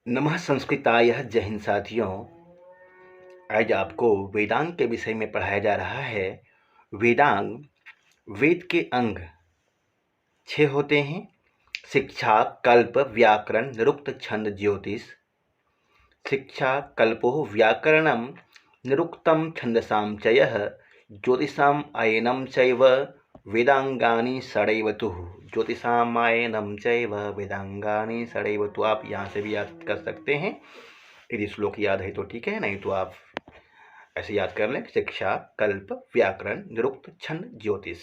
नमः संस्कृताय जय हिंद साथियों। आज आपको वेदांग के विषय में पढ़ाया जा रहा है। वेदांग वेद के अंग 6 होते हैं। शिक्षा, कल्प, व्याकरण, निरुक्त, छंद, ज्योतिष। शिक्षा कल्पो व्याकरणं निरुक्तं छन्दसां च यः ज्योतिषाम् आयनं चैव वेदांगानि षडैवतु। ज्योतिषाम आयनम चैव वेदांगानि षडैवतु। आप यहाँ से भी याद कर सकते हैं, यदि श्लोक याद है तो ठीक है, नहीं तो आप ऐसे याद कर लें। शिक्षा, कल्प, व्याकरण, निरुक्त, छंद, ज्योतिष।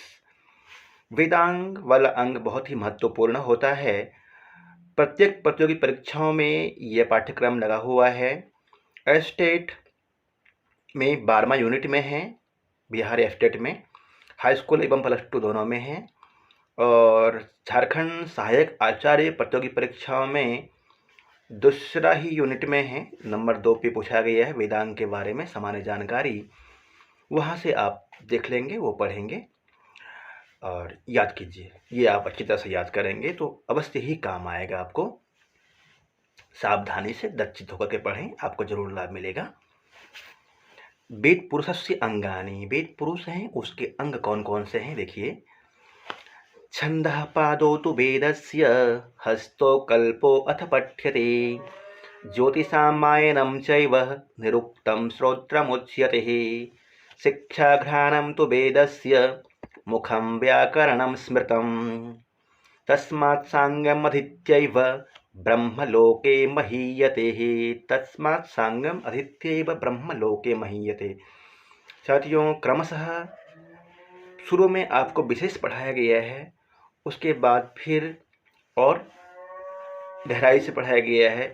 वेदांग वाला अंग बहुत ही महत्वपूर्ण होता है। प्रत्येक प्रतियोगी परीक्षाओं में यह पाठ्यक्रम लगा हुआ है। स्टेट में 12वां यूनिट में है, बिहार स्टेट में हाई स्कूल एवं +2 दोनों में है, और झारखंड सहायक आचार्य प्रतियोगी परीक्षाओं में दूसरा ही यूनिट में है। नंबर 2 पे पूछा गया है वेदांग के बारे में सामान्य जानकारी, वहाँ से आप देख लेंगे, वो पढ़ेंगे और याद कीजिए। ये आप अच्छी तरह से याद करेंगे तो अवश्य ही काम आएगा आपको। सावधानी से दक्षित होकर के पढ़ें, आपको जरूर लाभ मिलेगा। वेद पुरुषस्य अंगानि, वेद पुरुष हैं उसके अंग कौन कौन से हैं देखिए। छंदः पादौ तु वेदस्य हस्तो कल्पो अथ पठ्यते ज्योतिषामायनं चैव निरुक्तं श्रोत्रमुच्यते शिक्षाघ्राणं तु वेदस्य मुखं व्याकरणं स्मृतं तस्मात् सांगमधीत्यैव ब्रह्मलोके महीयते। तस्मात् सांगम अधीत्यैव ब्रह्मलोके महीयते। साथियों, क्रमशः शुरू में आपको विशेष पढ़ाया गया है, उसके बाद फिर और गहराई से पढ़ाया गया है।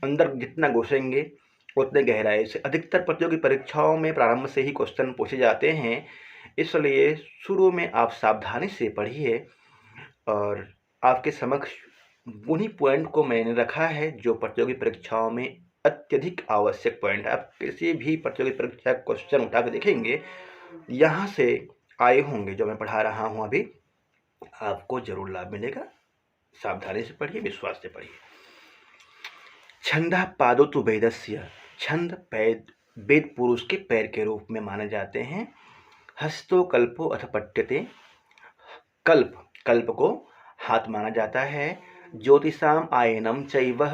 अंदर जितना घुसेंगे उतने गहराई से। अधिकतर प्रतियोगी परीक्षाओं में प्रारंभ से ही क्वेश्चन पूछे जाते हैं, इसलिए शुरू में आप सावधानी से पढ़िए। और आपके समक्ष उन्हीं पॉइंट को मैंने रखा है जो प्रतियोगी परीक्षाओं में अत्यधिक आवश्यक पॉइंट है। आप किसी भी प्रतियोगी परीक्षा क्वेश्चन उठा के देखेंगे, यहाँ से आए होंगे जो मैं पढ़ा रहा हूँ अभी, आपको जरूर लाभ मिलेगा। सावधानी से पढ़िए, विश्वास से पढ़िए। छंदः पादौ तु वेदस्य, छंद वेद पुरुष के पैर के रूप में माने जाते हैं। हस्तो कल्पो अथ पठ्यते, कल्प को हाथ माना जाता है। ज्योतिषाम आयनम चैव,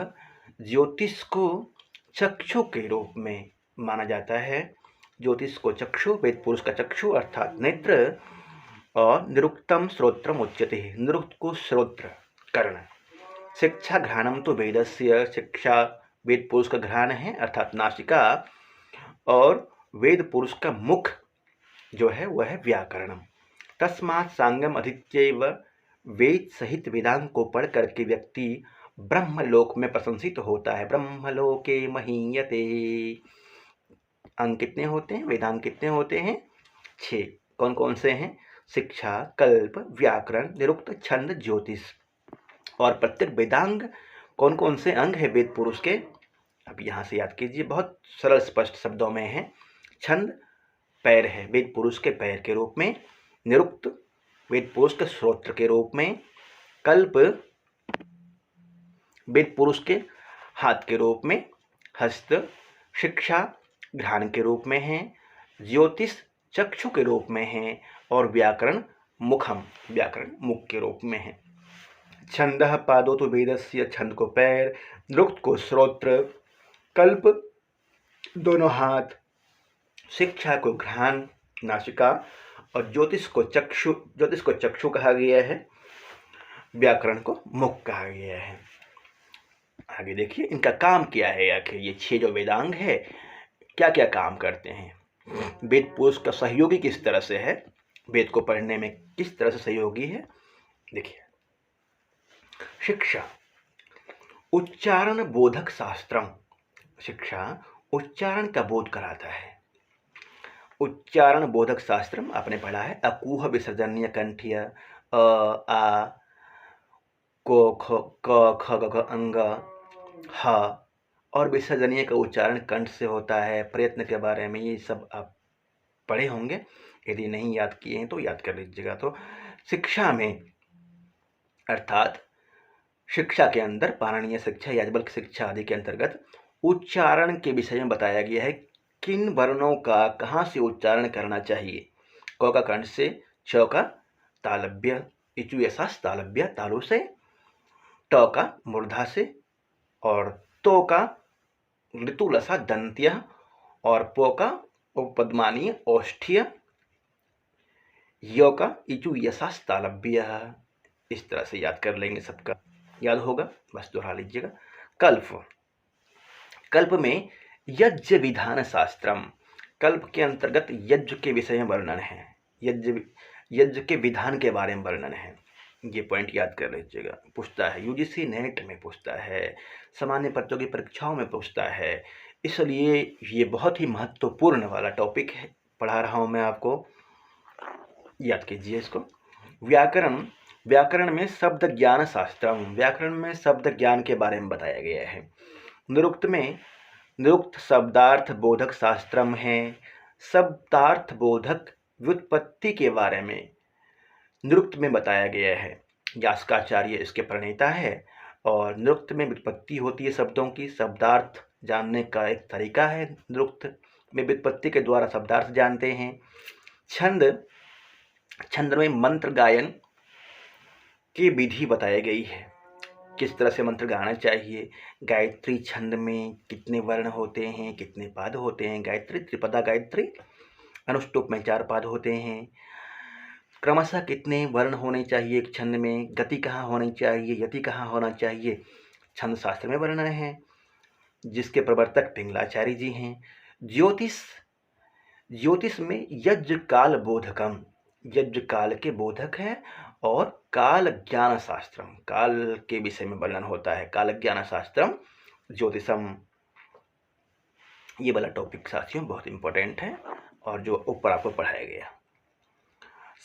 ज्योतिष को चक्षु के रूप में माना जाता है। ज्योतिष को चक्षु, वेद पुरुष का चक्षु अर्थात नेत्र। और निरुक्तम श्रोत्रम उच्यते, निरुक्त को श्रोत्र कर्ण। शिक्षा घ्राणम तो वेदस्य, शिक्षा वेद पुरुष का घ्राण है अर्थात नासिका, और वेद पुरुष का मुख जो है वह है व्याकरणम। तस्मात् सांगम अधीत्यैव, वेद सहित वेदांग को पढ़ करके व्यक्ति ब्रह्मलोक में प्रशंसित होता है। ब्रह्मलोके महीयते। अंग कितने होते हैं, वेदांग कितने होते हैं? 6। कौन कौन से हैं? शिक्षा, कल्प, व्याकरण, निरुक्त, छंद, ज्योतिष। और प्रत्येक वेदांग कौन कौन से अंग है वेद पुरुष के, अब यहाँ से याद कीजिए, बहुत सरल स्पष्ट शब्दों में है। छंद पैर है, वेद पुरुष के पैर के रूप में। निरुक्त वेद पुरुष के श्रोत्र के रूप में। कल्प वेद पुरुष के हाथ के रूप में। हस्त शिक्षा घ्राण के रूप में है। ज्योतिष चक्षु के रूप में है। और व्याकरण मुखम, व्याकरण मुख के रूप में है। छंदः पादौ तु वेदस्य, छंद को पैर, निरुक्त को श्रोत्र, कल्प दोनों हाथ, शिक्षा को घ्राण नासिका, और ज्योतिष को चक्षु कहा गया है, व्याकरण को मुख कहा गया है। आगे देखिए इनका काम क्या है। आखिर ये 6 जो वेदांग है क्या क्या काम करते हैं। वेद पुरुष का सहयोगी किस तरह से है, वेद को पढ़ने में किस तरह से सहयोगी है, देखिए। शिक्षा उच्चारण बोधक शास्त्रम, शिक्षा उच्चारण का बोध कराता है। उच्चारण बोधक शास्त्रम आपने पढ़ा है। अकूह विसर्जनीय कंठीय अ आ को क ख ग अंग ह, और विसर्जनीय का उच्चारण कंठ से होता है। प्रयत्न के बारे में ये सब आप पढ़े होंगे, यदि नहीं याद किए हैं तो याद कर लीजिएगा। तो शिक्षा में अर्थात शिक्षा के अंदर पाणिनीय शिक्षा, याज्ञवल्क्य शिक्षा आदि के अंतर्गत उच्चारण के विषय में बताया गया है किन वर्णों का कहाँ से उच्चारण करना चाहिए। क का कंठ से, च का तालव्य इचु यशास तालव्य तालु से, ट का मूर्धा से, और तो का ऋतुलसा दंत्य, और पो का उपपद्मानीय औष्ठ्य, य का इचु यशास तालव्य। इस तरह से याद कर लेंगे, सबका याद होगा, बस दोहरा लीजिएगा। कल्प, कल्प में यज्ञ विधान शास्त्रम, कल्प के अंतर्गत यज्ञ के विषय में वर्णन है, यज्ञ के विधान के बारे में वर्णन है। ये पॉइंट याद कर लीजिएगा, पूछता है यूजीसी नेट में, पूछता है सामान्य प्रतियोगी परीक्षाओं में पूछता है, इसलिए ये बहुत ही महत्वपूर्ण वाला टॉपिक है, पढ़ा रहा हूँ मैं आपको, याद कीजिए इसको। व्याकरण, व्याकरण में शब्द ज्ञान शास्त्रम, व्याकरण में शब्द ज्ञान के बारे में बताया गया है। निरुक्त में निरुक्त शब्दार्थ बोधक शास्त्रम है, शब्दार्थ बोधक व्युत्पत्ति के बारे में निरुक्त में बताया गया है। यास्काचार्य इसके प्रणेता है, और निरुक्त में व्युत्पत्ति होती है शब्दों की, शब्दार्थ जानने का एक तरीका है, निरुक्त में व्युत्पत्ति के द्वारा शब्दार्थ जानते हैं। छंद, छंद में मंत्र गायन की विधि बताई गई है, किस तरह से मंत्र गाना चाहिए। गायत्री छंद में कितने वर्ण होते हैं, कितने पाद होते हैं, गायत्री त्रिपदा गायत्री, अनुष्टुप में 4 पाद होते हैं, क्रमशः कितने वर्ण होने चाहिए एक छंद में, गति कहाँ होनी चाहिए, यति कहाँ होना चाहिए, छंद शास्त्र में वर्णन है, जिसके प्रवर्तक पिंगलाचार्य जी हैं। ज्योतिष, ज्योतिष में यज्ञ काल बोधकम, यज्ञ काल के बोधक है, और काल ज्ञान शास्त्रम, काल के विषय में वर्णन होता है, काल ज्ञान शास्त्रम ज्योतिषम। ये वाला टॉपिक साथियों बहुत इंपॉर्टेंट है, और जो ऊपर आपको पढ़ाया गया।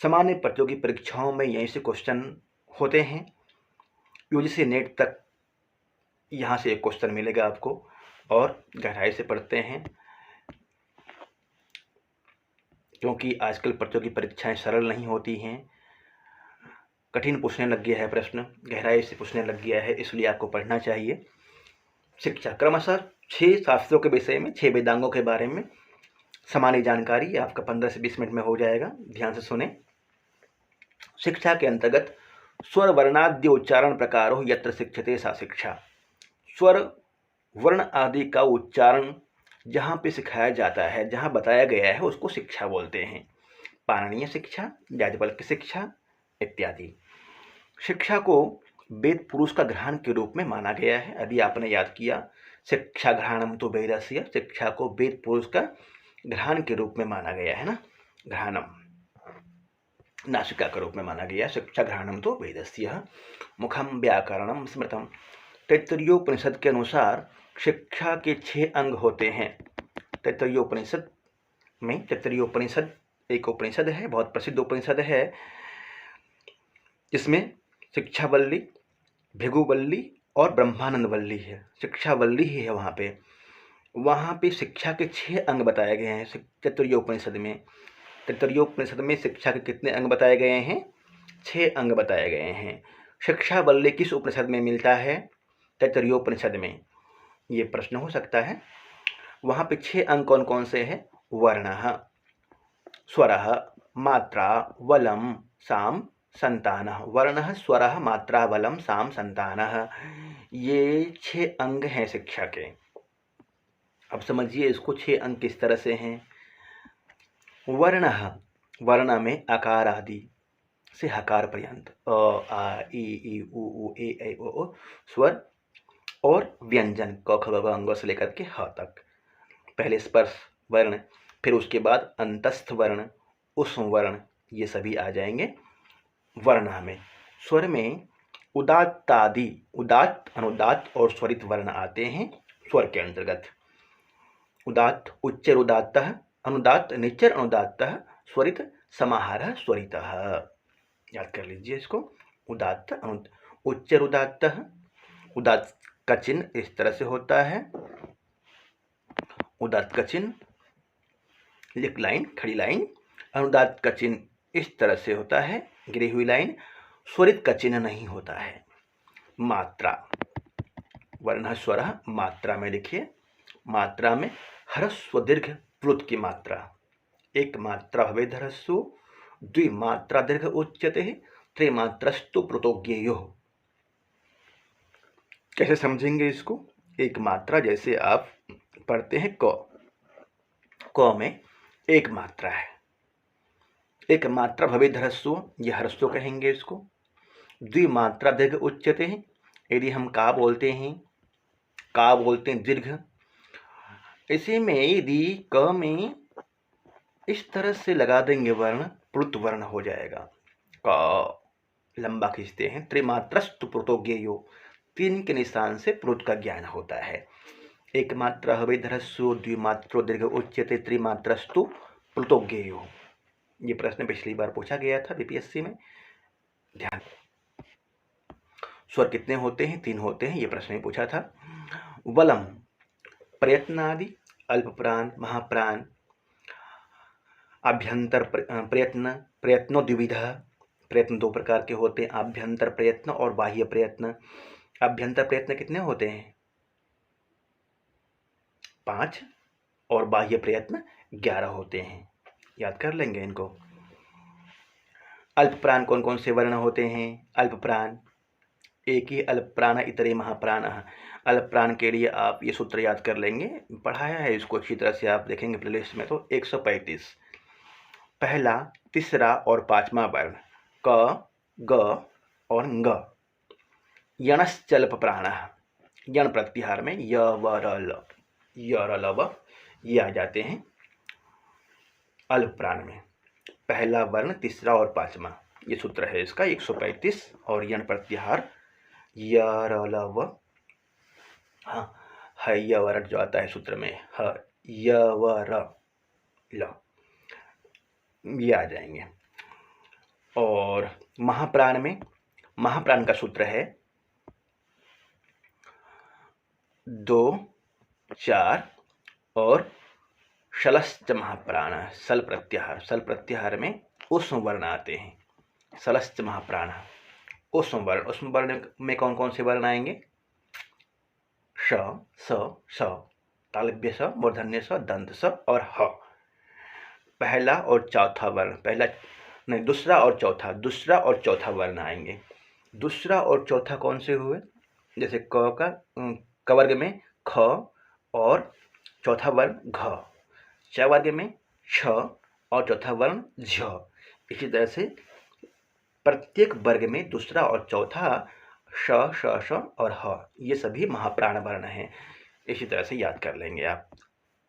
सामान्य प्रतियोगी परीक्षाओं में यहीं से क्वेश्चन होते हैं, यूजीसी नेट तक यहाँ से एक क्वेश्चन मिलेगा आपको, और गहराई से पढ़ते हैं, क्योंकि आजकल प्रतियोगी परीक्षाएं सरल नहीं होती हैं, कठिन पूछने लग गया है प्रश्न, गहराई से पूछने लग गया है, इसलिए आपको पढ़ना चाहिए। शिक्षा, क्रमशः 6 शास्त्रों के विषय में, 6 वेदांगों के बारे में सामान्य जानकारी आपका 15 से 20 मिनट में हो जाएगा, ध्यान से सुने। शिक्षा के अंतर्गत स्वर वर्णाद्य उच्चारण प्रकारो यत्र शिक्षते सा शिक्षा, स्वर वर्ण आदि का उच्चारण जहाँ पे सिखाया जाता है, जहाँ बताया गया है, उसको शिक्षा बोलते हैं। पाणिनीय शिक्षा, याज्ञवल्क्य शिक्षा इत्यादि। शिक्षा को वेद पुरुष का ग्रहण के रूप में माना गया है, अभी आपने याद किया, शिक्षा ग्रहणम तो वेदस्य, शिक्षा को वेद पुरुष का ग्रहण के रूप में माना गया है ना, ग्रहणम नासिका के रूप में माना गया, शिक्षा ग्रहणम तो वेदस्य। मुखम व्याकरणम स्मृतम, तैत्तरीयोपनिषद के अनुसार शिक्षा के 6 अंग होते हैं। तैत्तरीयोपनिषद में, तैत्तरीयोपनिषद एक उपनिषद है, बहुत प्रसिद्ध उपनिषद है, जिसमें शिक्षावल्ली, भृगुवल्ली और ब्रह्मानंदवल्ली है। शिक्षावल्ली ही है वहाँ पे शिक्षा के 6 अंग बताए गए हैं तैत्तरीयोपनिषद में। तैत्तरीयोपनिषद में शिक्षा के कितने अंग बताए गए हैं? 6 अंग बताए गए हैं। शिक्षावल्ली किस उपनिषद में मिलता है? तैत्तरीयोपनिषद में। ये प्रश्न हो सकता है। वहाँ पे 6 अंग कौन कौन से हैं? वर्णः, स्वरः, मात्रा, वलम, साम, संतानः। वर्णः, स्वरः, मात्रा, वलम, साम, संतानः, ये 6 अंग हैं शिक्षा के। अब समझिए इसको 6 अंग किस तरह से हैं। वर्णः, वर्ण में आकार आदि से हकार पर्यंत, अ आ ई उ ए ऐ ओ ओ स्वर और व्यंजन क ख ग घ अंग से लेकर के ह तक। पहले स्पर्श वर्ण, फिर उसके बाद अंतस्थ वर्ण, उष्म वर्ण, ये सभी आ जाएंगे वर्ण में। स्वर में उदात्तादि, उदात्त, अनुदात्त और स्वरित वर्ण आते हैं स्वर के अंतर्गत। उदात्त उच्चर उदात्तः, अनुदात्त निच्चर अनुदात्तः, स्वरित समाहारः स्वरितः। याद कर लीजिए इसको। उदात्त उच्चर उदात्तः, उदात्त का चिन्ह इस तरह से होता है, उदात्त का चिन्ह लिख लाइन, खड़ी लाइन। अनुदात्त का चिन्ह इस तरह से होता है, गिरी हुई लाइन। स्वरित का चिन्ह नहीं होता है। मात्रा, वर्ण स्वर मात्रा में लिखिए। मात्रा में ह्रस्व दीर्घ प्लुत की मात्रा, एक मात्रा भवेद् ह्रस्व, द्विमात्रा दीर्घ उच्यते, त्रिमात्रस्तु प्लुतोज्ञेयो। कैसे समझेंगे इसको? एक मात्रा, जैसे आप पढ़ते हैं क में एक मात्रा है, एक मात्रा भवेद् ह्रस्व, यह ह्रस्व कहेंगे इसको। द्विमात्रा दीर्घ उच्यते हैं, यदि हम का बोलते हैं दीर्घ। इसी में यदि क में इस तरह से लगा देंगे वर्ण, प्लुत वर्ण हो जाएगा। क लंबा खींचते हैं, त्रिमात्रस्तु प्लुतोज्ञेयो, तीन के निशान से प्लुत का ज्ञान होता है। एक मात्रा भवेद् ह्रस्व, द्विमात्रो दीर्घ उच्यते, त्रिमात्रस्तु प्लुतोज्ञेयो। ये प्रश्न पिछली बार पूछा गया था बीपीएससी में, ध्यान। स्वर कितने होते हैं? 3 होते हैं, ये प्रश्न में पूछा था। वलम प्रयत्नादि, अल्प प्राण, महाप्राण, आभ्यंतर प्रयत्न, प्रयत्नो द्विविधा। प्रयत्न 2 प्रकार के होते हैं, आभ्यंतर प्रयत्न और बाह्य प्रयत्न। आभ्यंतर प्रयत्न कितने होते हैं? 5, और बाह्य प्रयत्न 11 होते हैं, याद कर लेंगे इनको। अल्प प्राण कौन कौन से वर्ण होते हैं? अल्प प्राण, एक ही अल्प प्राण, इतरे महाप्राण। अल्प प्राण के लिए आप ये सूत्र याद कर लेंगे, पढ़ाया है इसको अच्छी तरह से, आप देखेंगे प्लेलिस्ट में तो। 135, पहला, तीसरा और पांचवा वर्ण क, ग और ङ। यणश्चल्प प्राण, यण प्रत्याहार में य व र ल, य र ल व ये आ जाते हैं अल्प प्राण में। पहला वर्ण, तीसरा और पांचवा, ये सूत्र है इसका 135। और यण प्रत्याहार य र ल व, हाँ, है य व र जो आता है सूत्र में, ह य व र ल, ये आ जाएंगे। और महाप्राण में, महाप्राण का सूत्र है 2, 4 और शलश्च महाप्राण, सल प्रत्याहार। सल प्रत्याहार में उष्म वर्ण आते हैं, शलश्च महाप्राण, उष्म वर्ण। उष्म वर्ण में कौन कौन से वर्ण आएंगे? श, स, स, तालव्य स, मूर्धन्य स, दंत स और ह। पहला और चौथा वर्ण, पहला नहीं, दूसरा और चौथा, दूसरा और चौथा वर्ण आएंगे। दूसरा और चौथा कौन से हुए? जैसे क वर्ग में ख और चौथा वर्ण घ, च वर्ग में छ और चौथा वर्ण झ। इसी तरह से प्रत्येक वर्ग में दूसरा और चौथा श, श, श और ह, ये सभी महाप्राण वर्ण हैं। इसी तरह से याद कर लेंगे आप।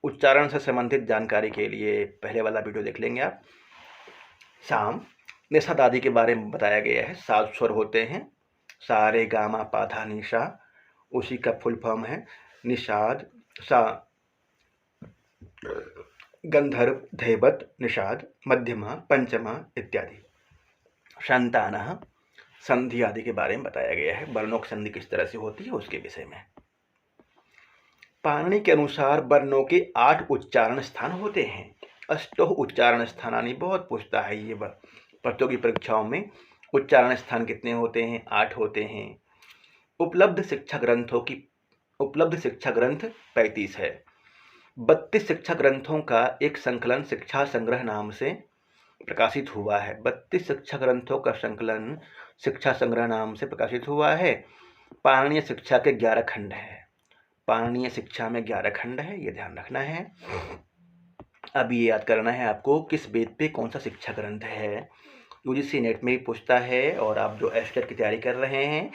उच्चारण से संबंधित जानकारी के लिए पहले वाला वीडियो देख लेंगे आप। साम निषाद आदि के बारे में बताया गया है। 7 स्वर होते हैं, सा रे गा मा पा धा नि सा, उसी का फुल फॉर्म है निषाद। सा गंधर्व, धैवत, निषाद, मध्यमा, पंचमा इत्यादि। संतानः, संधि आदि के बारे में बताया गया है, वर्णों की संधि किस तरह से होती है उसके विषय में। पाणिनि के अनुसार वर्णों के 8 उच्चारण स्थान होते हैं। अष्टो उच्चारण स्थानानि, बहुत पूछता है ये प्रतियोगी परीक्षाओं में। उच्चारण स्थान कितने होते हैं? 8 होते हैं। उपलब्ध शिक्षा ग्रंथ 35 है। 32 शिक्षा ग्रंथों का एक संकलन शिक्षा संग्रह नाम से प्रकाशित हुआ है। 32 शिक्षा ग्रंथों का संकलन शिक्षा संग्रह नाम से प्रकाशित हुआ है। पाणिनीय शिक्षा के 11 खंड है। पाणिनीय शिक्षा में 11 खंड है, ये ध्यान रखना है। अब ये याद करना है आपको, किस वेद पे कौन सा शिक्षा ग्रंथ है। यूजीसी नेट में भी पूछता है, और आप जो एस्टेट की तैयारी कर रहे हैं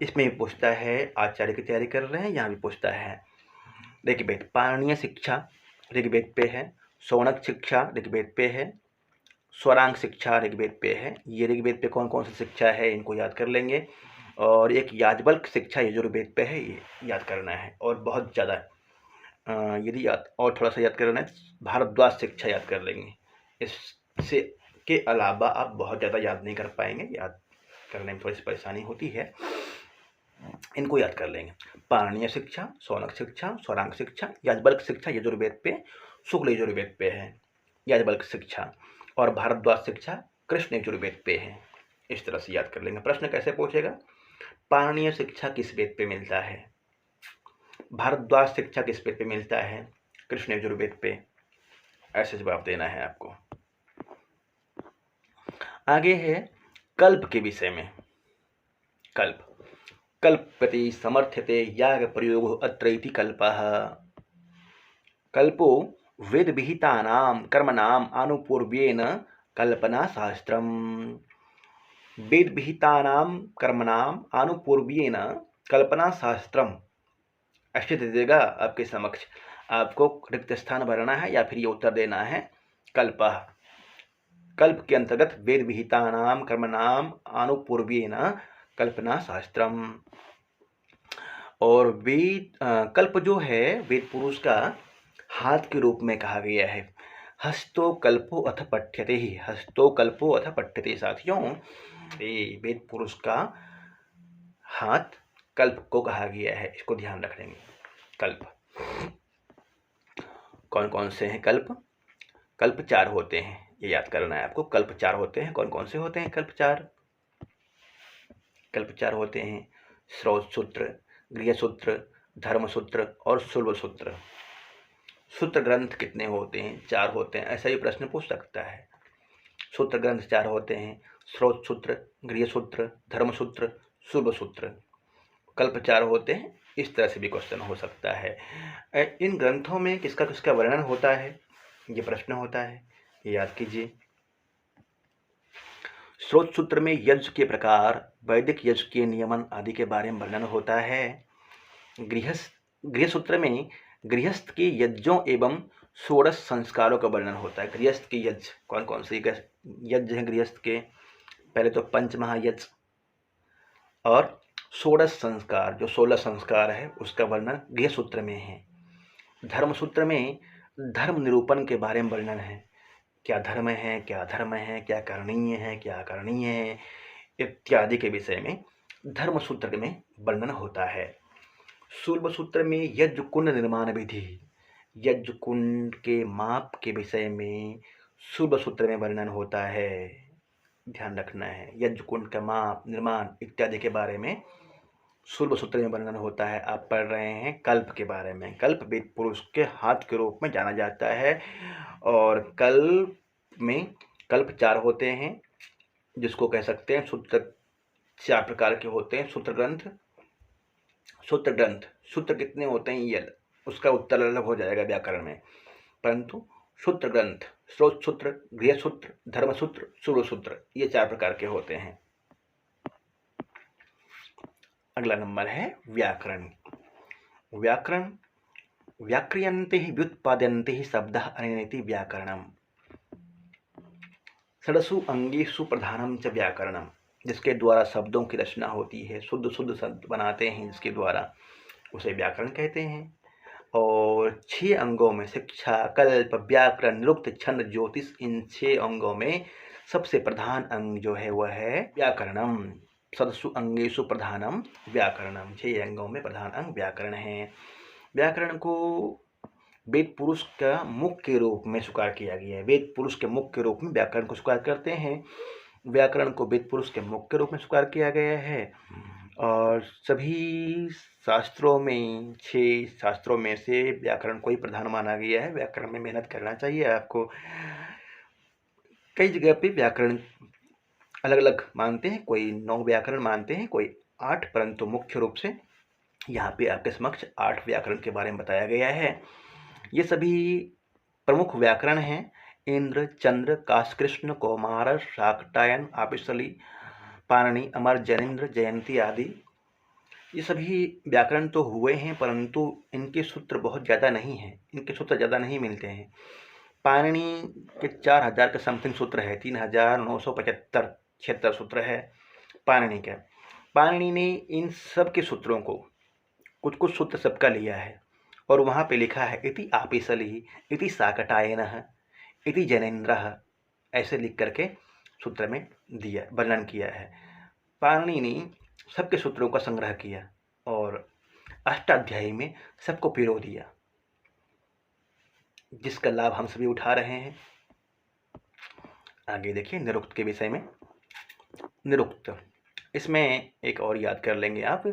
इसमें भी पूछता है, आचार्य की तैयारी कर रहे हैं यहाँ भी पूछता है। ऋग्वेद, पाणिनीय शिक्षा ऋग्वेद पे है। शौनक शिक्षा ऋग्वेद पे है। स्वरांग शिक्षा ऋग्वेद पे है। ये ऋग्वेद पे कौन कौन सी शिक्षा है इनको याद कर लेंगे। और एक याज्ञवल्क्य शिक्षा यजुर्वेद पे है, ये याद करना है। और बहुत ज़्यादा यदि याद और थोड़ा सा याद करना है, भारद्वाज शिक्षा याद कर लेंगे। इससे के अलावा आप बहुत ज़्यादा याद नहीं कर पाएंगे, याद करने में थोड़ी सी परेशानी होती है, इनको याद कर लेंगे। पाणिनीय शिक्षा, शौनक शिक्षा, स्वरांग शिक्षा, याज्ञवल्क्य शिक्षा यजुर्वेद पे, शुक्ल यजुर्वेद पे है याज्ञवल्क्य शिक्षा। और भारद्वाज शिक्षा कृष्ण यजुर्वेद पे है। इस तरह से याद कर लेंगे। प्रश्न कैसे पूछेगा? पाणिनीय शिक्षा किस वेद पे मिलता है? भारद्वाज शिक्षा किस वेद पे मिलता है? कृष्ण यजुर्वेद पे। ऐसे जवाब देना है आपको। आगे है कल्प के विषय में। कल्प कल्पति समर्थ्यते याग प्रयोग अत्रैति कल्पः। कल्पो वेद विहितानां कर्मणाम आनुपूर्व्येन कल्पना शास्त्रम। वेद विहितानां कर्मणाम आनुपूर्व्येन कल्पना शास्त्रम। ऐसे दे देगा आपके समक्ष। आपको रिक्त स्थान भरना है या फिर ये उत्तर देना है कल्पः। कल्प के अंतर्गत वेद विहितानां कर्मणाम आनुपूर्व्येन कल्पना शास्त्रम। और वेद कल्प जो है वेद पुरुष का हाथ के रूप में कहा गया है। हस्तो कल्पो अथ पठ्यते ही। हस्तो कल्पो अथ पठ्यते। साथियों, वेद पुरुष का हाथ कल्प को कहा गया है, इसको ध्यान रखेंगे। कल्प कौन कौन से हैं? कल्प कल्प 4 होते हैं, ये याद करना है आपको। कल्प 4 होते हैं। कौन कौन से होते हैं कल्प 4? कल्प 4 होते हैं स्रोत सूत्र, गृहसूत्र, धर्मसूत्र और शुल्बसूत्र। सूत्र ग्रंथ कितने होते हैं? 4 होते हैं। ऐसा ही प्रश्न पूछ सकता है। सूत्र ग्रंथ 4 होते हैं, स्रोत सूत्र, गृहसूत्र, धर्मसूत्र, शुल्बसूत्र। कल्प 4 होते हैं। इस तरह से भी क्वेश्चन हो सकता है। इन ग्रंथों में किसका किसका वर्णन होता है, ये प्रश्न होता है, ये याद कीजिए। स्रोत सूत्र में यज्ञ के प्रकार, वैदिक यज्ञ के नियमन आदि के बारे में वर्णन होता है। गृहसूत्र में गृहस्थ के यज्ञों एवं षोडश संस्कारों का वर्णन होता है। गृहस्थ के यज्ञ कौन कौन से यज्ञ हैं गृहस्थ के? पहले तो पंच महायज्ञ और षोडश संस्कार, जो 16 संस्कार है, उसका वर्णन गृहसूत्र में है। धर्मसूत्र में धर्म निरूपण के बारे में वर्णन है। क्या धर्म है, क्या अधर्म है, क्या करणीय है, क्या अकरणीय है, इत्यादि के विषय में धर्मसूत्र में वर्णन होता है। शुल्बसूत्र में यज्ञ कुंड निर्माण विधि, यज्ञ कुंड के माप के विषय में शुल्बसूत्र में वर्णन होता है। ध्यान रखना है, यज्ञ कुंड का माप, निर्माण इत्यादि के बारे में शुल्बसूत्र में वर्णन होता है। आप पढ़ रहे हैं कल्प के बारे में। कल्प वेद पुरुष के हाथ के रूप में जाना जाता है। और कल्प में कल्प 4 होते हैं, जिसको कह सकते हैं सूत्र 4 प्रकार के होते हैं। सूत्र ग्रंथ, सूत्र ग्रंथ, सूत्र कितने होते हैं ये उसका उत्तर अलग हो जाएगा व्याकरण में, परंतु सूत्र ग्रंथ, स्रोत सूत्र, गृहसूत्र, धर्मसूत्र, शुल्बसूत्र, ये 4 प्रकार के होते हैं। अगला नंबर है व्याकरण। व्याकरण व्याक्रियन्ते ही व्युत्पाद्यन्ते ही शब्दः अनेनेति व्याकरणम्। षडसु अंगेषु प्रधानम च व्याकरणम। जिसके द्वारा शब्दों की रचना होती है, शुद्ध शुद्ध शब्द बनाते हैं जिसके द्वारा, उसे व्याकरण कहते हैं। और 6 अंगों में शिक्षा, कल्प, व्याकरण, निरुक्त, छंद, ज्योतिष, इन 6 अंगों में सबसे प्रधान अंग जो है वह है व्याकरणम। सदसु अंगेषु प्रधानम व्याकरणम। 6 अंगों में प्रधान अंग व्याकरण है। व्याकरण को वेद पुरुष का मुख के रूप में स्वीकार किया गया है। वेद पुरुष के मुख के रूप में व्याकरण को स्वीकार करते हैं। व्याकरण को वेद पुरुष के मुख के रूप में स्वीकार किया गया है। और सभी शास्त्रों में, 6 शास्त्रों में से व्याकरण को ही प्रधान माना गया है। व्याकरण में मेहनत करना चाहिए आपको। कई जगह पे व्याकरण अलग अलग मानते हैं, कोई 9 व्याकरण मानते हैं, कोई 8, परंतु मुख्य रूप से यहाँ पे आपके समक्ष 8 व्याकरण के बारे में बताया गया है। ये सभी प्रमुख व्याकरण हैं। इंद्र, चंद्र, काशकृष्ण, कौमार, शाकटायन, आपिशली, पाणिनि, अमर, जैनेन्द्र, जयंती आदि। ये सभी व्याकरण तो हुए हैं, परंतु इनके सूत्र बहुत ज़्यादा नहीं हैं, इनके सूत्र ज़्यादा नहीं मिलते हैं। पाणिनि के 4000 के समथिंग सूत्र है, 3975 सूत्र है पाणिनि का। पाणिनि ने इन सब के सूत्रों को, कुछ कुछ सूत्र सबका लिया है और वहाँ पे लिखा है इति आपिशली, इति शाकटायनः, इति जैनेन्द्रः, ऐसे लिख करके सूत्र में दिया, वर्णन किया है। पाणिनि ने सबके सूत्रों का संग्रह किया और अष्टाध्यायी में सबको पिरो दिया, जिसका लाभ हम सभी उठा रहे हैं। आगे देखिए निरुक्त के विषय में। निरुक्त इसमें एक और याद कर लेंगे आप,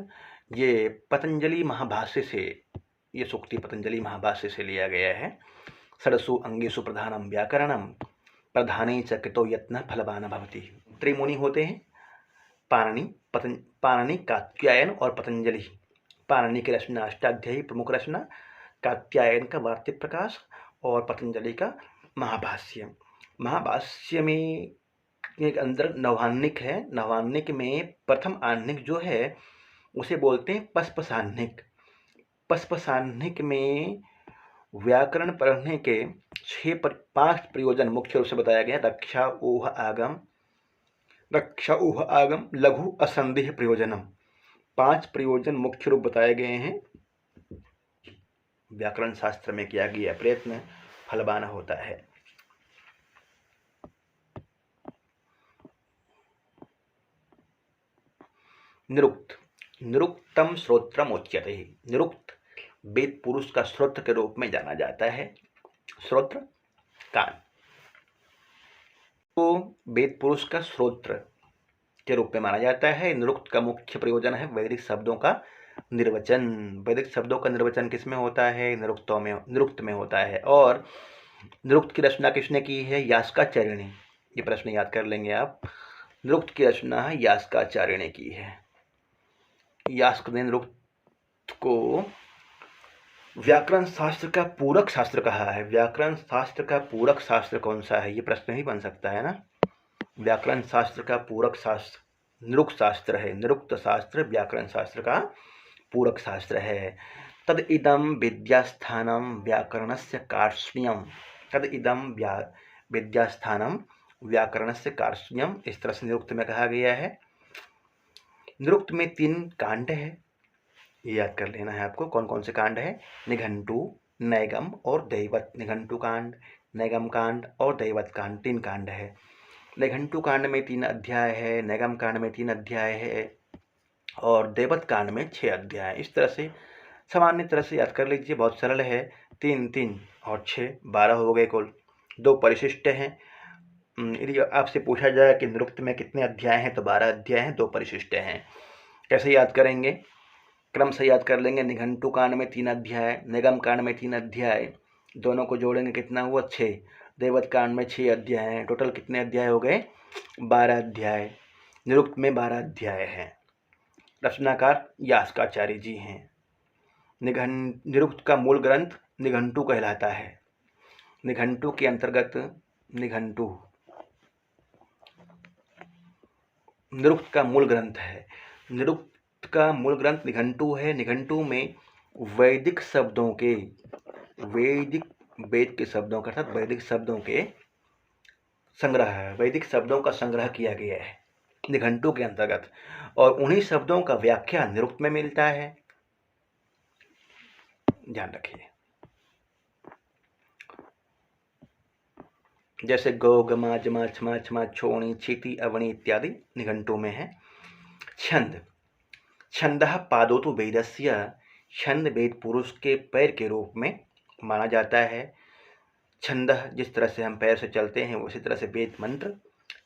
ये पतंजलि महाभाष्य से, ये सूक्ति पतंजलि महाभाष्य से लिया गया है। षडसु अंगेषु प्रधानम व्याकरणम प्रधाने च कृतो यत्न फलवान भवति। त्रिमुनि होते हैं, पाणिनि, कात्यायन और पतंजलि। पाणिनि की रचना अष्टाध्यायी प्रमुख रचना, कात्यायन का वार्तिक प्रकाश और पतंजलि का महाभाष्य। महाभाष्य में एक अंदर नवान्निक है। नवान्निक में प्रथम आह्निक जो है उसे बोलते हैं पस्पसाह्निक। पस्पसाह्निक में व्याकरण पढ़ने के 5 प्रयोजन मुख्य रूप से बताया गया। रक्षा ऊह आगम लघु असंदेह प्रयोजनम। 5 प्रयोजन मुख्य रूप बताए गए हैं। व्याकरण शास्त्र में किया गया प्रयत्न फलवान होता है। निरुक्त, निरुक्तम श्रोत्रम उच्यते। निरुक्त वेद पुरुष का श्रोत्र के रूप में जाना जाता है। श्रोत्र कान, तो वेद पुरुष का श्रोत्र के रूप में माना जाता है। निरुक्त का मुख्य प्रयोजन है वैदिक शब्दों का निर्वचन। वैदिक शब्दों का निर्वचन किसमें होता है? निरुक्त में होता है। और निरुक्त की रचना किसने की है? यास्काचार्य ने। ये प्रश्न याद कर लेंगे आप। निरुक्त की रचना है यास्काचार्य ने की है। यास्क ने निरुक्त को व्याकरण शास्त्र का पूरक शास्त्र कहा है। व्याकरण शास्त्र का पूरक शास्त्र कौन सा है? ये प्रश्न ही बन सकता है ना। व्याकरण शास्त्र का पूरक शास्त्र निरुक्त शास्त्र है। निरुक्त शास्त्र व्याकरण शास्त्र का पूरक शास्त्र है। तद इदम विद्यास्थानम व्याकरणस्य कार्ष्ण्यम। तद इदम विद्यास्थानम व्याकरणस्य कार्ष्ण्यम, इस तरह से निरुक्त में कहा गया है। निरुक्त में 3 कांड है, ये याद कर लेना है आपको। कौन कौन से कांड है? निघंटु, नैगम और दैवत। निघंटु कांड, नैगम कांड और दैवत कांड, 3 कांड है। निघंटु कांड में 3 अध्याय है, नैगम कांड में 3 अध्याय है और दैवत कांड में 6 अध्याय। इस तरह से सामान्य तरह से याद कर लीजिए, बहुत सरल है। 3 3 और 6 12 हो गए कुल। 2 परिशिष्ट हैं। यदि आपसे पूछा जाए कि निरुक्त में कितने अध्याय हैं तो 12 अध्याय हैं, 2 परिशिष्ट हैं। कैसे याद करेंगे? क्रम से याद कर लेंगे। निघंटु कांड में 3 अध्याय, निगम कांड में 3 अध्याय, दोनों को जोड़ेंगे कितना हुआ? 6। दैवत कांड में 6 अध्याय हैं। टोटल कितने अध्याय हो गए? 12 अध्याय। निरुक्त में 12 अध्याय हैं। रचनाकार यास्काचार्य जी हैं। निरुक्त का मूल ग्रंथ निघंटु कहलाता है। निघंटु के अंतर्गत निरुक्त का मूल ग्रंथ है। निरुक्त का मूल ग्रंथ निघंटु है। निघंटु में वैदिक शब्दों के, वेद के शब्दों का अर्थात वैदिक शब्दों के संग्रह है। वैदिक शब्दों का संग्रह किया गया है निघंटु के अंतर्गत, और उन्हीं शब्दों का व्याख्या निरुक्त में मिलता है। ध्यान रखिए। जैसे गौ, गमा, जमा, क्षमा, क्षमा, छोणी, छीति, अवणी इत्यादि निघंटु में है। छंद, छंदः पादोतु वेदस्य। छंद वेद पुरुष के पैर के रूप में माना जाता है। छंद, जिस तरह से हम पैर से चलते हैं उसी तरह से वेद मंत्र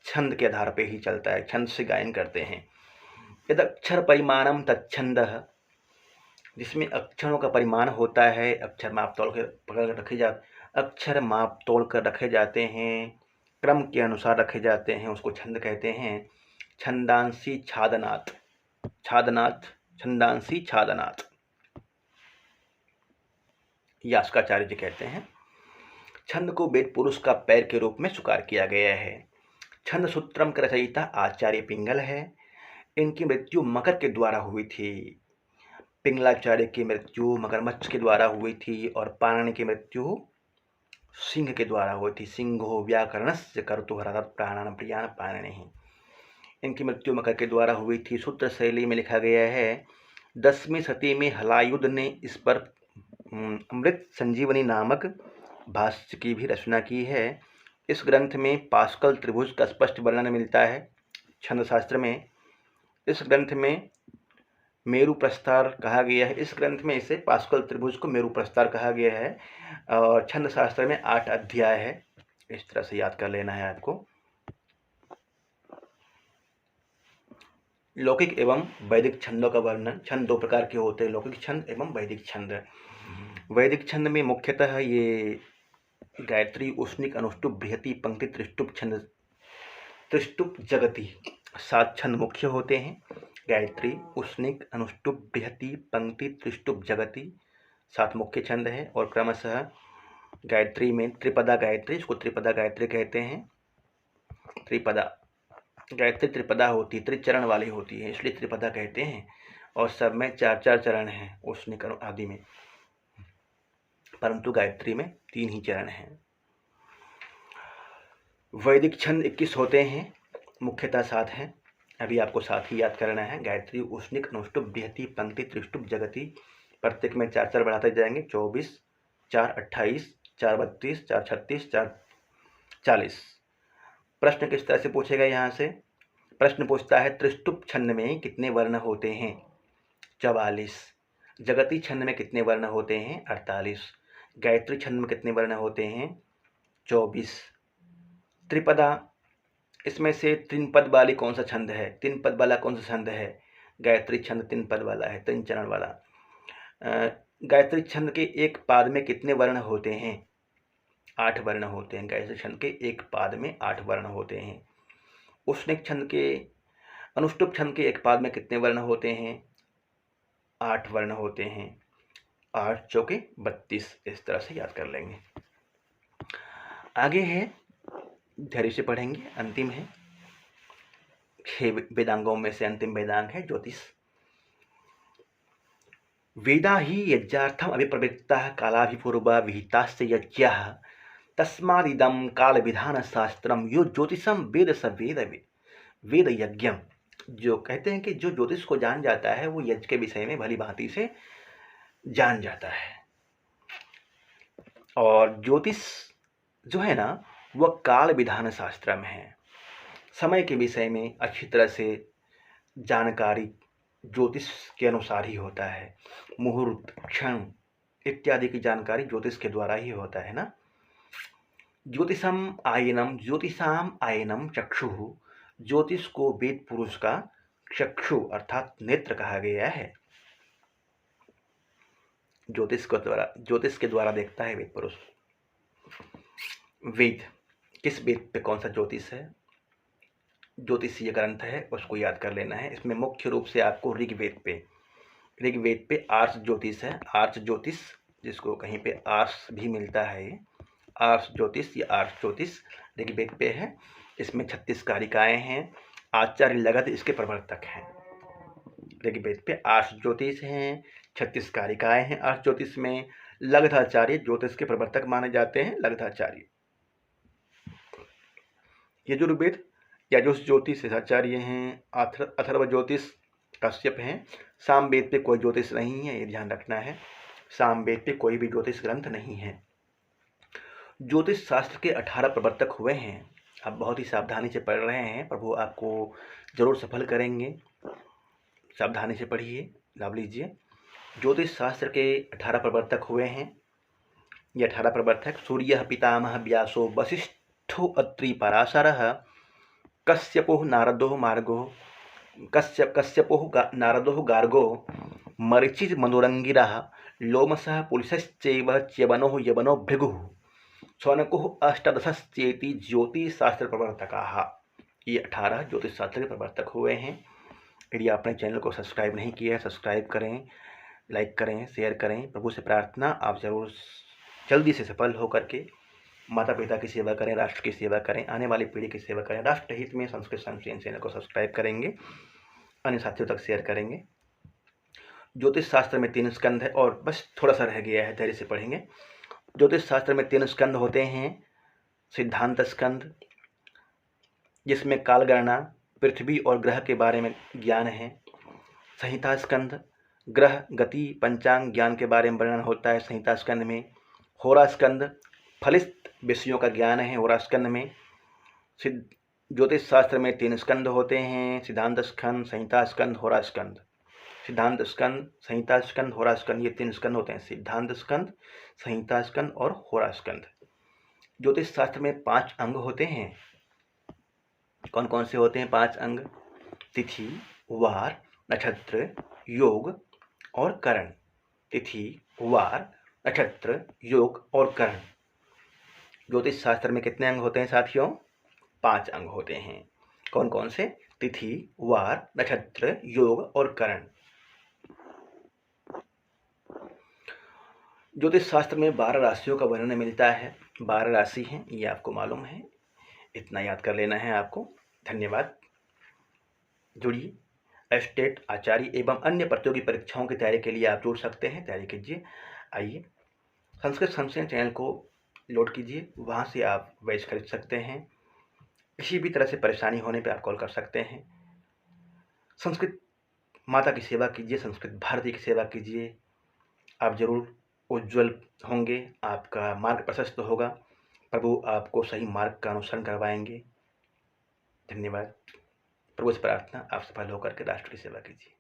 छंद के आधार पर ही चलता है। छंद से गायन करते हैं। यद अक्षर परिमाणम तच्छंदः, जिसमें अक्षरों का परिमाण होता है। अक्षर माप तोल कर पकड़ कर रखे जाते, अक्षर माप तोल कर रखे जाते हैं, क्रम के अनुसार रखे जाते हैं, उसको छंद कहते हैं। छंदांसी छादनात्, छंदांसी छादनात्, यास्काचार्य जी कहते हैं। छंद को वेद पुरुष का पैर के रूप में स्वीकार किया गया है। छंद सूत्रम का रचयिता आचार्य पिंगल है। इनकी मृत्यु मकर के द्वारा हुई थी। पिंगलाचार्य की मृत्यु मगरमच्छ के द्वारा हुई थी और पाणिनि की मृत्यु सिंह के द्वारा हुई थी। सिंहो व्याकरणस्य कर्तुः प्राणान प्रियान पाणिनिः। इनकी मृत्यु मकर के द्वारा हुई थी। सूत्र शैली में लिखा गया है। 10वीं सदी में हलायुध ने इस पर अमृत संजीवनी नामक भाष्य की भी रचना की है। इस ग्रंथ में पास्कल त्रिभुज का स्पष्ट वर्णन मिलता है। छंद शास्त्र में इस ग्रंथ में मेरु प्रस्तार कहा गया है। इस ग्रंथ में इसे पास्कल त्रिभुज को मेरु प्रस्तार कहा गया है। और छंद शास्त्र में 8 अध्याय है। इस तरह से याद कर लेना है आपको। लौकिक एवं वैदिक छंदों का वर्णन। छंद दो प्रकार के होते हैं, लौकिक छंद एवं वैदिक छंद। वैदिक छंद में मुख्यतः ये गायत्री, उष्णिक, अनुष्टुप, बृहति, पंक्ति, त्रिष्टुप छंद, त्रिष्टुप, जगति 7 छंद मुख्य होते हैं। गायत्री, उष्णिक, अनुष्टुप, बृहति, पंक्ति, त्रिष्टुप, जगति 7 मुख्य छंद हैं। और क्रमशः गायत्री में त्रिपदा गायत्री, इसको त्रिपदा गायत्री कहते हैं। त्रिपदा गायत्री त्रिपदा होती है, त्रिचरण वाली होती है, इसलिए त्रिपदा कहते हैं। और सब में 4-4 चरण हैं, उष्णिक आदि में, परंतु गायत्री में 3 ही चरण हैं। वैदिक छंद 21 होते हैं, मुख्यतः 7 हैं। अभी आपको 7 ही याद करना है। गायत्री, उष्णिक, अनुष्टुप, बृहति, पंक्ति, त्रिष्टुप, जगति, प्रत्येक में 4-4 बढ़ाते जाएंगे। 24, 4 28, 4 32, 4 36, 4 40। प्रश्न किस तरह से पूछेगा? यहाँ से प्रश्न पूछता है त्रिष्टुप छंद में कितने वर्ण होते हैं? 44। जगति छंद में कितने वर्ण होते हैं? 48। गायत्री छंद में कितने वर्ण होते हैं? 24। त्रिपदा, इसमें से 3 पद वाली कौन सा छंद है? 3 पद वाला कौन सा छंद है? गायत्री छंद 3 पद वाला है, 3 चरण वाला। गायत्री छंद के एक पाद में कितने वर्ण होते हैं? 8 वर्ण होते हैं। गायत्री छंद के एक पाद में 8 वर्ण होते हैं। उष्णिक छंद के, अनुष्टुप छंद के एक पाद में कितने वर्ण होते हैं? 8 वर्ण होते हैं। 8 चौके 32, इस तरह से याद कर लेंगे। आगे है, धैर्य से पढ़ेंगे, अंतिम है। 6 वेदांगों में से अंतिम वेदांग है ज्योतिष। वेदा ही यज्ञार्थम अभिप्रवृत्ताः कालाभिपूर्वा विहिताश्च यज्ञाः तस्मादिदं काल विधान शास्त्रम यो ज्योतिषम वेद स वेद यज्ञम। जो कहते हैं कि जो ज्योतिष को जान जाता है वो यज्ञ के विषय में भली भांति से जान जाता है। और ज्योतिष जो है ना, वह काल विधान शास्त्र में है। समय के विषय में अच्छी तरह से जानकारी ज्योतिष के अनुसार ही होता है। मुहूर्त, क्षण इत्यादि की जानकारी ज्योतिष के द्वारा ही होता है ना। ज्योतिषम आयनम, ज्योतिषाम आयनम चक्षुः, ज्योतिष को वेद पुरुष का चक्षु अर्थात नेत्र कहा गया है। ज्योतिष के द्वारा देखता है वेद पुरुष। वेद, किस वेद पे कौन सा ज्योतिष है? ज्योतिषीय ग्रंथ है, उसको याद कर लेना है। इसमें मुख्य रूप से आपको ऋग्वेद पे आर्ष ज्योतिष है। आर्ष ज्योतिष, जिसको कहीं पे आर्ष भी मिलता है, आर्ष ज्योतिष या आर्ष ज्योतिष ऋग्वेद पे है। इसमें 36 कारिकाएँ हैं। आचार्य लगध इसके प्रवर्तक हैं। ऋग्वेद पे आर्ष ज्योतिष हैं, 36 कारिकाएँ हैं। आर्ष ज्योतिष में लगधाचार्य ज्योतिष के प्रवर्तक माने जाते हैं। लगधाचार्य। यजुर्वेद यजुष ज्योतिष आचार्य हैं। अथर्व ज्योतिष कश्यप हैं। सामवेद पे कोई ज्योतिष नहीं है, ये ध्यान रखना है। सामवेद पे कोई भी ज्योतिष ग्रंथ नहीं है। ज्योतिष शास्त्र के 18 प्रवर्तक हुए हैं। आप बहुत ही सावधानी से पढ़ रहे हैं, प्रभु आपको जरूर सफल करेंगे। सावधानी से पढ़िए, लाभ लीजिए। ज्योतिष शास्त्र के 18 प्रवर्तक हुए हैं। ये 18 प्रवर्तक: सूर्य पितामह व्यासो, वसिष्ठो अत्रि पराशरः, कश्यपो नारदो मार्गो, कश्यपो नारदो गार्गो, मरीचि मनोरंगिरः, लोमसः पुलिसश्चैव च्यवनो यवनो भृगुः, शौनकुः अष्टादशश्चेति ज्योतिषशास्त्र प्रवर्तकाः। ये 18 ज्योतिष शास्त्र के प्रवर्तक हुए हैं। यदि आपने चैनल को सब्सक्राइब नहीं किया है, सब्सक्राइब करें, लाइक करें, शेयर करें। प्रभु से प्रार्थना, आप जरूर जल्दी से सफल होकर के माता पिता की सेवा करें, राष्ट्र की सेवा करें, आने वाली पीढ़ी की सेवा करें। राष्ट्र हित में संस्कृत संशोधन चैनल को सब्सक्राइब करेंगे, अन्य साथियों तक शेयर करेंगे। ज्योतिष शास्त्र में 3 स्कंध है और बस थोड़ा सा रह गया है, धैर्य से पढ़ेंगे। ज्योतिष शास्त्र में 3 स्कंध होते हैं। सिद्धांत स्कंध, जिसमें कालगणना, पृथ्वी और ग्रह के बारे में ज्ञान है। संहिता स्कंध, ग्रह, गति, पंचांग ज्ञान के बारे में वर्णन होता है संहिता स्कंध में। होरा स्कंध, फलित विषयों का ज्ञान है होरा स्कंध में। ज्योतिष शास्त्र में 3 स्कंध होते हैं: सिद्धांत स्कंध, संहिता स्कंध, होरा स्कंध। सिद्धांत स्कंध, संहिता स्कंध, होरा स्कंध, ये 3 स्कंध होते हैं: सिद्धांत स्कंध, संहिता स्कंध और होरा स्कंध। ज्योतिष शास्त्र में 5 अंग होते हैं। कौन कौन से होते हैं 5 अंग? तिथि, वार, नक्षत्र, योग और करण। तिथि, वार, नक्षत्र, योग और करण। ज्योतिष शास्त्र में कितने अंग होते हैं साथियों? 5 अंग होते हैं। कौन कौन से? तिथि, वार, नक्षत्र, योग और करण। ज्योतिष शास्त्र में 12 राशियों का वर्णन मिलता है। 12 राशि हैं, ये आपको मालूम है, इतना याद कर लेना है आपको। धन्यवाद। जुड़िए। एस्टेट, आचार्य एवं अन्य प्रतियोगी परीक्षाओं की तैयारी के लिए आप जुड़ सकते हैं, तैयारी कीजिए। आइए, संस्कृत संशय चैनल को लोड कीजिए, वहाँ से आप बैच खरीद सकते हैं। किसी भी तरह से परेशानी होने पे आप कॉल कर सकते हैं। संस्कृत माता की सेवा कीजिए, संस्कृत भारती की सेवा कीजिए, आप जरूर उज्जवल होंगे, आपका मार्ग प्रशस्त होगा, प्रभु आपको सही मार्ग का अनुसरण करवाएंगे। धन्यवाद। प्रभु से प्रार्थना, आप सफल होकर के राष्ट्र की सेवा कीजिए।